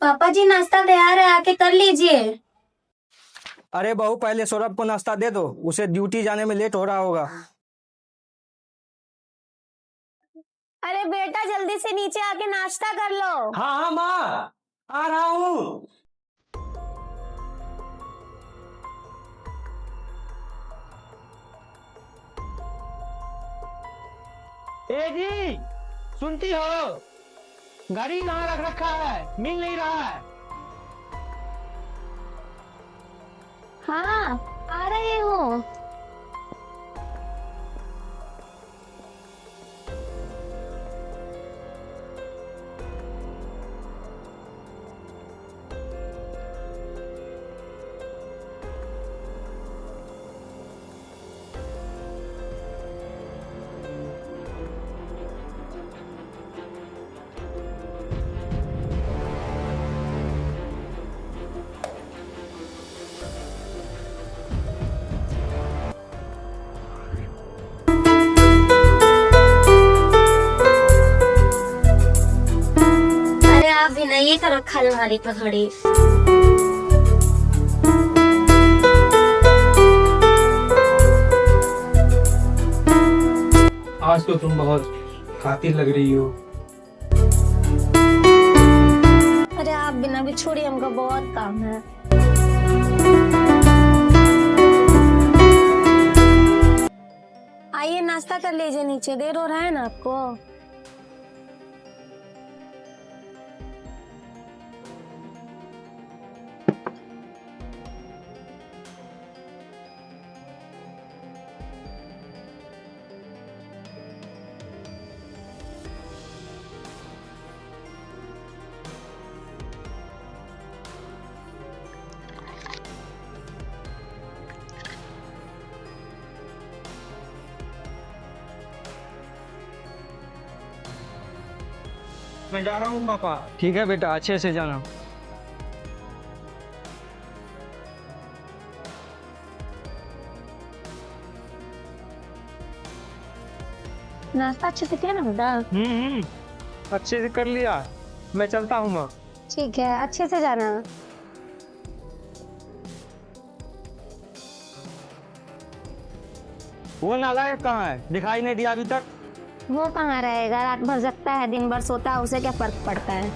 पापा जी नाश्ता तैयार है, आके कर लीजिए। अरे बहू, पहले सौरभ को नाश्ता दे दो, उसे ड्यूटी जाने में लेट हो रहा होगा। अरे बेटा, जल्दी से नीचे आके नाश्ता कर लो। हाँ हाँ माँ, आ रहा हूँ। ए जी, सुनती हो? गाड़ी कहाँ रख रखा है, मिल नहीं रहा है। हाँ, आ रहे हो। अरे आप भी नहीं कर रखा अलमारी पर खड़ी। आज तो तुम बहुत खातिर लग रही हो। अरे आप बिना भी छोड़िए, हमको बहुत काम है। आइए नाश्ता कर लीजिए, नीचे देर हो रहा है ना आपको। मैं जा रहा हूँ पापा। ठीक है बेटा, अच्छे से जाना। नाश्ता अच्छे से किया ना बेटा? अच्छे से कर लिया। मैं चलता हूँ माँ। ठीक है, अच्छे से जाना। वो नालायक कहाँ है, दिखाई नहीं दिया अभी तक। वो कहाँ रहेगा, रात भर जगता है, दिन भर सोता है, उसे क्या फर्क पड़ता है।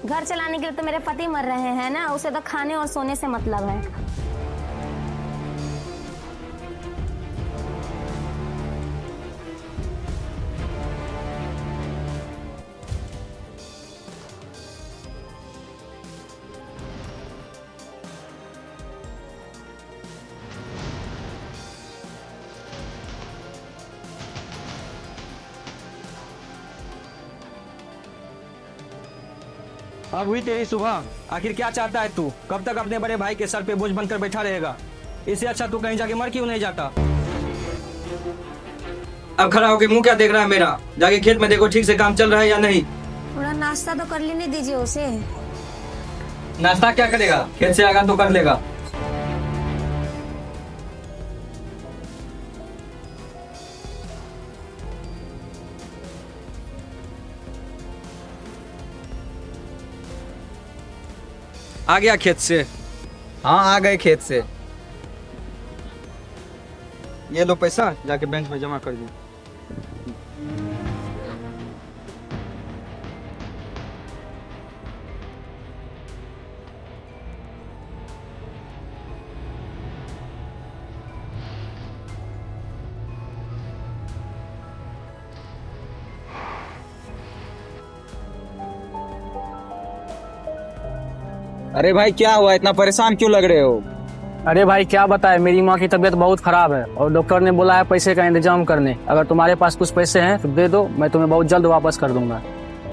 घर चलाने के लिए तो मेरे पति मर रहे हैं ना, उसे तो खाने और सोने से मतलब है। अब हुई तेरी सुबह। आखिर क्या चाहता है तू? कब तक अपने बड़े भाई के सर पे बोझ बनकर बैठा रहेगा? इससे अच्छा तू कहीं जाके मर क्यों नहीं जाता? अब खड़ा होके मुंह क्या देख रहा है मेरा? जाके खेत में देखो ठीक से काम चल रहा है या नहीं। थोड़ा नाश्ता तो कर लेने दीजिए उसे। नाश्ता क्या करेगा? खेत से आगा तो कर लेगा। आ गया खेत से? हाँ, आ गए खेत से। ये लो पैसा, जाके बैंक में जमा कर दो। अरे भाई, क्या हुआ? इतना परेशान क्यों लग रहे हो? अरे भाई क्या बताए, मेरी माँ की तबीयत बहुत खराब है और डॉक्टर ने बोला है पैसे का इंतजाम करने। अगर तुम्हारे पास कुछ पैसे हैं तो दे दो, मैं तुम्हें बहुत जल्द वापस कर दूंगा।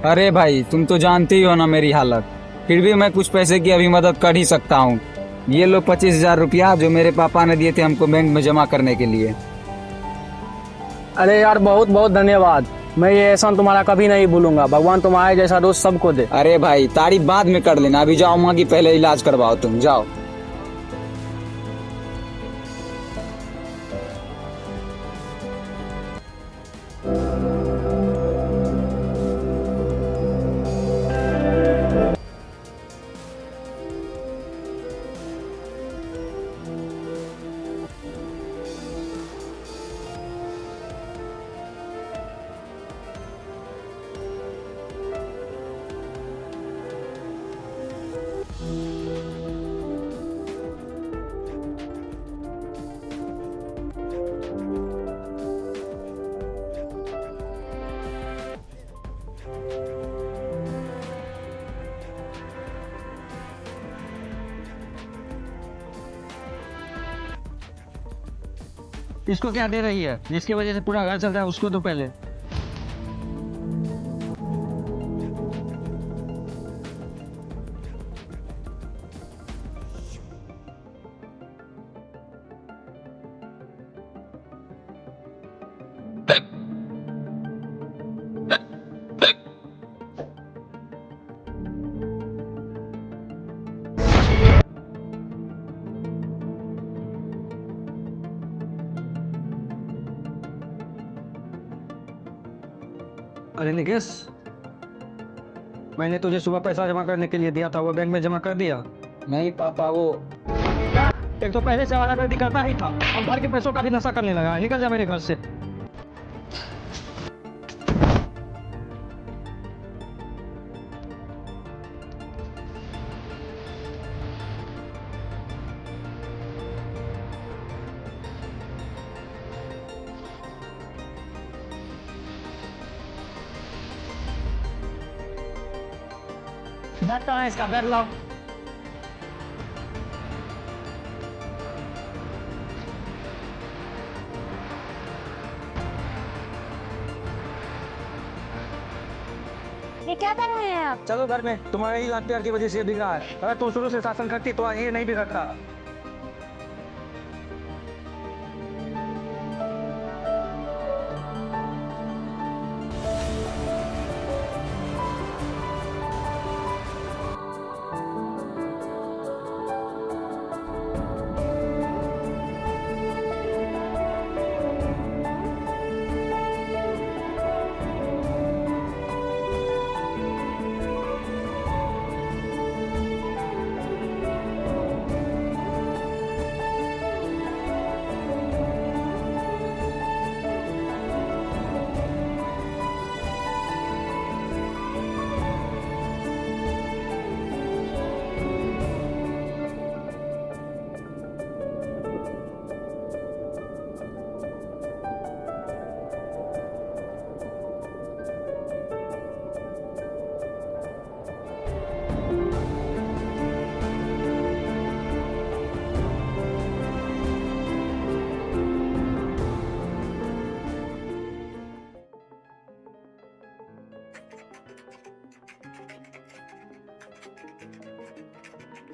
अरे भाई, तुम तो जानते ही हो ना मेरी हालत, फिर भी मैं कुछ पैसे की अभी मदद कर ही सकता हूँ। ये लो 25,000 रुपया जो मेरे पापा ने दिए थे हमको बैंक में जमा करने के लिए। अरे यार, बहुत बहुत धन्यवाद। मैं ये एहसान तुम्हारा कभी नहीं भूलूंगा। भगवान तुम्हारे जैसा दोस्त सबको दे। अरे भाई, तारीफ बाद में कर लेना, अभी जाओ माँ की पहले इलाज करवाओ, तुम जाओ। इसको क्या दे रही है? जिसकी वजह से पूरा घर चल रहा है उसको तो पहले। अरे निकेश, मैंने तुझे सुबह पैसा जमा करने के लिए दिया था, वो बैंक में जमा कर दिया? नहीं पापा, वो एक तो पहले से आवारागर्दी करता ही था और घर के पैसों का भी नशा करने लगा। निकल जा मेरे घर से। बैठ कहाँ है इसका? बैठ लाओ। ये क्या कर रहे हैं आप? चलो घर में, तुम्हारे ही लाड प्यार की वजह से बिक रहा है। अगर तुम शुरू से शासन करती तो ये नहीं बिगड़ता।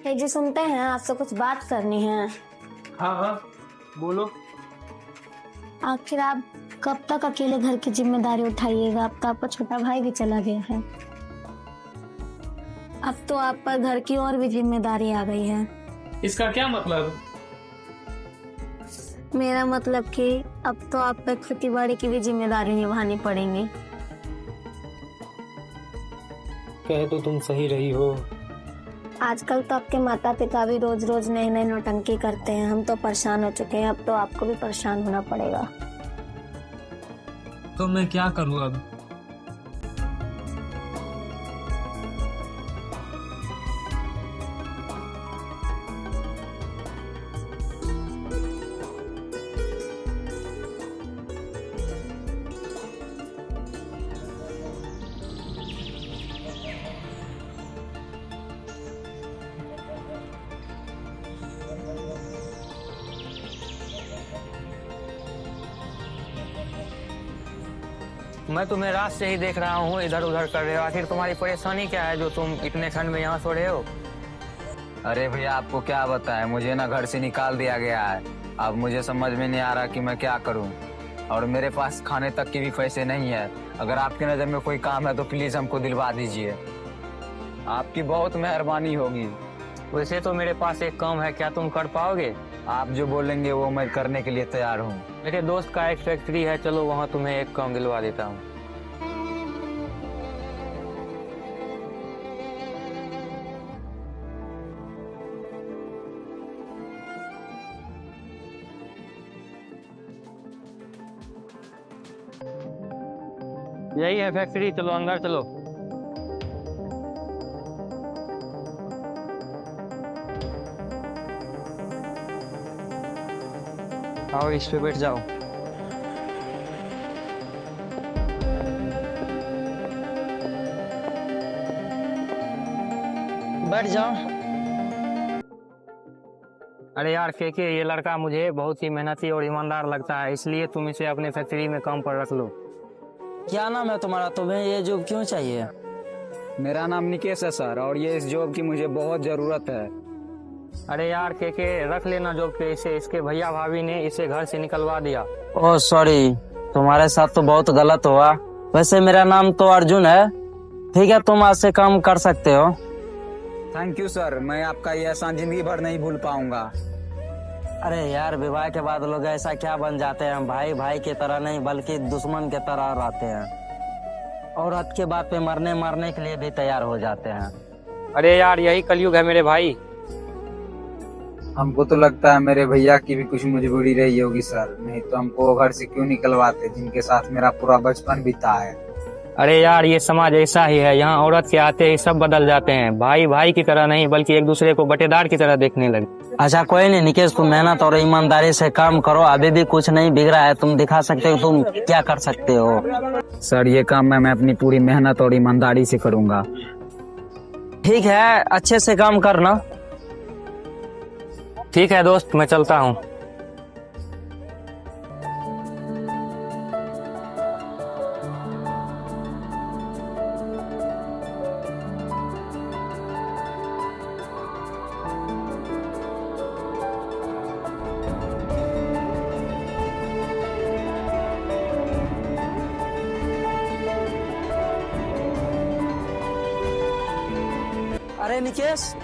हे जी, सुनते हैं, आपसे कुछ बात करनी है। हाँ हाँ, बोलो। आखिर आप कब तक अकेले घर की जिम्मेदारी उठाइएगा? अब तो आपका छोटा भाई भी चला गया है। अब तो आप पर घर की और भी जिम्मेदारी आ गई है। इसका क्या मतलब? मेरा मतलब कि अब तो आप पर खेती बाड़ी की भी जिम्मेदारी निभानी पड़ेगी। कहे तो तुम सही रही हो। आजकल तो आपके माता पिता भी रोज रोज नए नए नौटंकी करते हैं। हम तो परेशान हो चुके हैं, अब तो आपको भी परेशान होना पड़ेगा। तो मैं क्या करूँ अब? मैं तुम्हें रात से ही देख रहा हूँ इधर उधर कर रहे हो। आखिर तुम्हारी परेशानी क्या है जो तुम इतने ठंड में यहाँ सो रहे हो? अरे भैया, आपको क्या बताएं, मुझे ना घर से निकाल दिया गया है। अब मुझे समझ में नहीं आ रहा कि मैं क्या करूं, और मेरे पास खाने तक के भी पैसे नहीं है। अगर आपकी नज़र में कोई काम है तो प्लीज़ हमको दिलवा दीजिए, आपकी बहुत मेहरबानी होगी। वैसे तो मेरे पास एक काम है, क्या तुम कर पाओगे? आप जो बोलेंगे वो मैं करने के लिए तैयार हूँ। मेरे दोस्त का एक फैक्ट्री है, चलो वहाँ तुम्हें एक काम दिलवा देता हूँ। यही है फैक्ट्री, चलो अंदर चलो। आओ इस पे बैठ जाओ। बैठ जाओ। अरे यार के ये लड़का मुझे बहुत ही मेहनती और ईमानदार लगता है, इसलिए तुम इसे अपने फैक्ट्री में काम पर रख लो। क्या नाम है तुम्हारा? तुम्हें ये जॉब क्यों चाहिए? मेरा नाम निकेश है सर, और ये इस जॉब की मुझे बहुत जरूरत है। अरे यार के रख लेना जॉब पे इसे, इसके भैया भाभी ने इसे घर से निकलवा दिया। ओह सॉरी, तुम्हारे साथ तो बहुत गलत हुआ। वैसे मेरा नाम तो अर्जुन है। ठीक है, तुम आज से काम कर सकते हो। थैंक यू सर, मैं आपका ये एहसान जिंदगी भर नहीं भूल पाऊंगा। अरे यार, विवाह के बाद लोग ऐसा क्या बन जाते हैं, भाई भाई की तरह नहीं बल्कि दुश्मन के तरह रहते हैं। औरत के बात पे मरने के लिए भी तैयार हो जाते हैं। अरे यार यही कलयुग है मेरे भाई। हमको तो लगता है मेरे भैया की भी कुछ मजबूरी रही होगी सर, नहीं तो हमको घर से क्यों निकलवाते, जिनके साथ मेरा पूरा बचपन बीता है। अरे यार ये समाज ऐसा ही है, यहाँ औरत के आते ही सब बदल जाते हैं। भाई भाई की तरह नहीं बल्कि एक दूसरे को बटेदार की तरह देखने लगे। अच्छा कोई नहीं निकेश, तुम मेहनत और ईमानदारी से काम करो। अभी भी कुछ नहीं बिगड़ा है, तुम दिखा सकते हो तुम क्या कर सकते हो। सर ये काम मैं अपनी पूरी मेहनत और ईमानदारी से करूंगा। ठीक है, अच्छे से काम करना। ठीक है दोस्त, मैं चलता हूँ। अरे निकेश,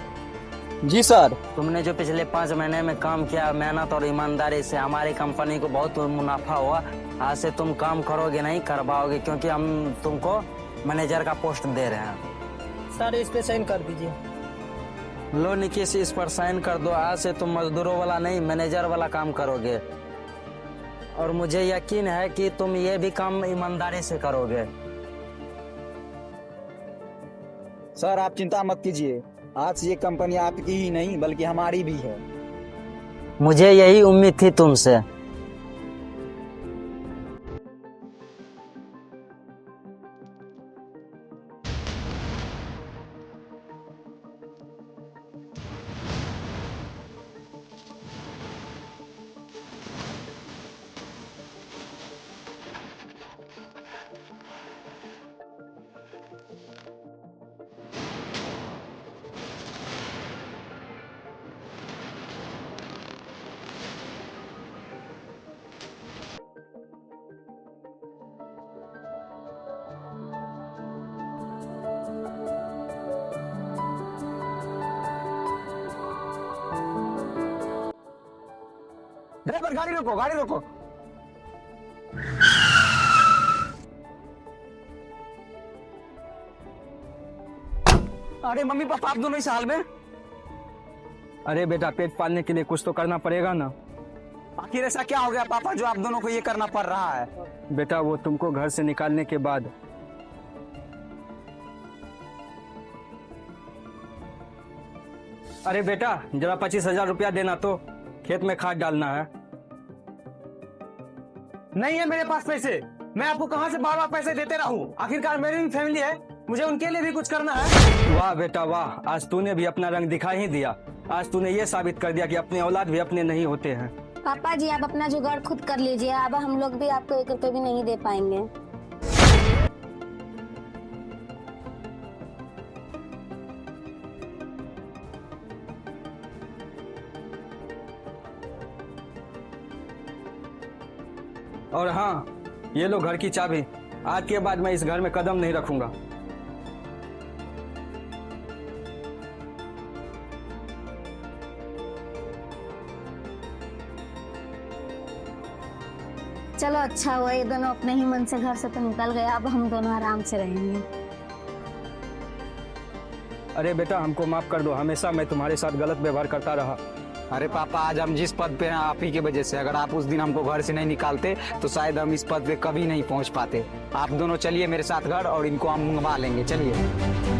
जी सर। तुमने जो पिछले 5 महीने में काम किया मेहनत और ईमानदारी से, हमारी कंपनी को बहुत मुनाफा हुआ। आज से तुम काम करोगे नहीं करवाओगे, क्योंकि हम तुमको मैनेजर का पोस्ट दे रहे हैं। सर इस पे साइन कर दीजिए। लो निकेश, इस पर साइन कर दो। आज से तुम मजदूरों वाला नहीं मैनेजर वाला काम करोगे, और मुझे यकीन है कि तुम ये भी काम ईमानदारी से करोगे। सर आप चिंता मत कीजिए, आज से ये कंपनी आपकी ही नहीं बल्कि हमारी भी है। मुझे यही उम्मीद थी तुमसे। ड्राइवर गाड़ी रोको, गाड़ी रोको। अरे मम्मी पापा आप दोनों इस हाल में? अरे बेटा, पेट पालने के लिए कुछ तो करना पड़ेगा ना। आखिर ऐसा क्या हो गया पापा जो आप दोनों को ये करना पड़ रहा है? बेटा वो तुमको घर से निकालने के बाद अरे बेटा जरा 25,000 रुपया देना, तो खेत में खाद डालना है। नहीं है मेरे पास पैसे, मैं आपको कहाँ से बार बार पैसे देते रहूं? आखिरकार मेरी भी फैमिली है, मुझे उनके लिए भी कुछ करना है। वाह बेटा वाह, आज तूने भी अपना रंग दिखा ही दिया। आज तूने ये साबित कर दिया कि अपने औलाद भी अपने नहीं होते हैं। पापा जी आप अपना जुगाड़ खुद कर लीजिए, अब हम लोग भी आपको 1 रुपए भी नहीं दे पाएंगे। और हाँ, ये लो घर की चाबी। आज के बाद मैं इस घर में कदम नहीं रखूंगा। चलो अच्छा हुआ ये दोनों अपने ही मन से घर से तो निकल गए, अब हम दोनों आराम से रहेंगे। अरे बेटा हमको माफ कर दो, हमेशा मैं तुम्हारे साथ गलत व्यवहार करता रहा। अरे पापा आज हम जिस पद पे हैं आप ही की वजह से। अगर आप उस दिन हमको घर से नहीं निकालते तो शायद हम इस पद पे कभी नहीं पहुंच पाते। आप दोनों चलिए मेरे साथ घर और इनको हम मंगवा लेंगे, चलिए।